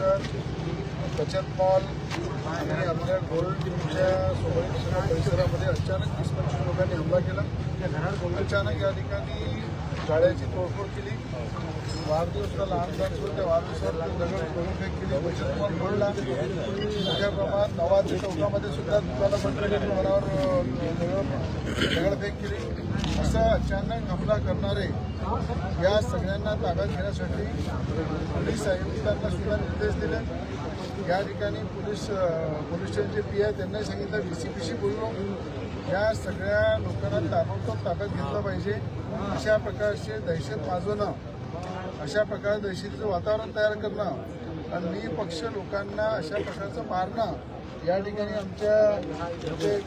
Centre, बचत mall आणि आपल्या गोल्डच्या सोबत परिसरामध्ये अचानक 20-25 लोकांनी हमला केला. अचानक या ठिकाणी गाड्याची तोडफोड केली. वाढदिवसाला लहान मुलांसोबत त्या वाढदिवसावर दगडफेक केली. बचत मॉल फोडला. मोठ्या प्रमाणात नवाजी चौकामध्ये सुद्धा दुकानं बंद केली, दुकानावर दगडफेक केली. असं अचानक हमला करणारे या सगळ्यांना ताब्यात घेण्यासाठी पोलीस आयुक्तांना सुद्धा निर्देश दिले. या ठिकाणी पोलीस स्टेशनचे PI त्यांनाही सांगितलं VCPशी बोलून या सगळ्या लोकांना ताबडतोब ताब्यात घेतलं पाहिजे. अशा प्रकारचे दहशत माजवणं, अशा प्रकारे दहशतीचं वातावरण तयार करणं आणि निपक्ष लोकांना अशा प्रकारचं मारणं या ठिकाणी आमच्या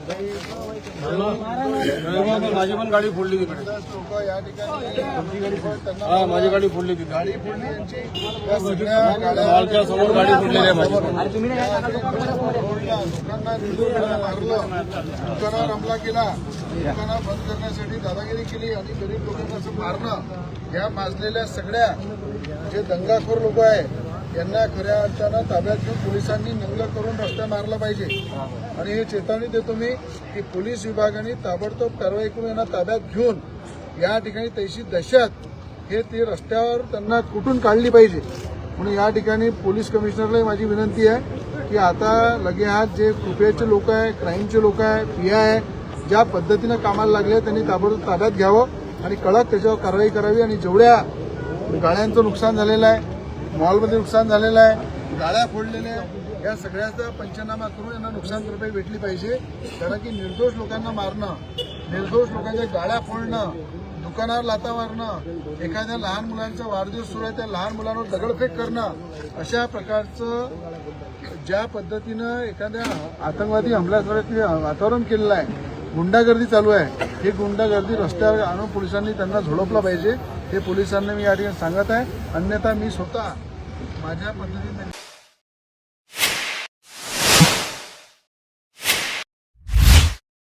काही माझी पण गाडी फोडली तिकडे. लोक या ठिकाणी माझी गाडी फोडली तिथे. गाडी फोडली यांची या सगळ्या मॉलच्या समोर गाडी फोडलेली आहे माझी. लोकांना निर्दोषपणे मारलं, दुकानावर हमला केला, दुकानं बंद करण्यासाठी दादागिरी केली आणि गरीब लोकांना असं मारणं, या माजलेल्या सगळ्या जे दंगाखोर लोक आहे यांना खऱ्या अर्थानं ताब्यात घेऊन पोलिसांनी नंगल करून रस्ता मारला पाहिजे. आणि हे चेतावणी देतो मी की पोलीस विभागाने ताबडतोब कारवाई करून यांना ताब्यात घेऊन या ठिकाणी तैशी दहशत हे ते रस्त्यावर त्यांना कुठून काढली पाहिजे. म्हणून या ठिकाणी पोलीस कमिशनरलाही माझी विनंती आहे की आता लगेहात जे कृपयाचे लोक आहे, क्राईमचे लोक आहे, PI आहे, ज्या पद्धतीनं कामाला लागले त्यांनी ताबडतोब ताब्यात घ्यावं आणि कडक त्याच्यावर कारवाई करावी. आणि जेवढ्या गाड्यांचं नुकसान झालेलं आहे, मॉलमध्ये नुकसान झालेलं आहे, गाड्या फोडलेल्या आहे, या सगळ्याचा पंचनामा करून यांना नुकसान भरपाई भेटली पाहिजे. कारण की निर्दोष लोकांना मारणं, निर्दोष लोकांच्या गाड्या फोडणं, दुकानावर लाथा मारणं, एखाद्या लहान मुलांचा वाढदिवस सुरू आहे त्या लहान मुलांवर दगडफेक करणं, अशा प्रकारचं ज्या पद्धतीनं एखाद्या आतंकवादी हमल्यासारखे वातावरण केलेलं आहे, गुंडागर्दी चालू आहे, ही गुंडागर्दी रस्त्यावर आणून पोलिसांनी त्यांना झोडपलं पाहिजे. हे पोलिसांना मी या ठिकाणी सांगत आहे. अन्यथा मी स्वतः माझ्या पद्धतीने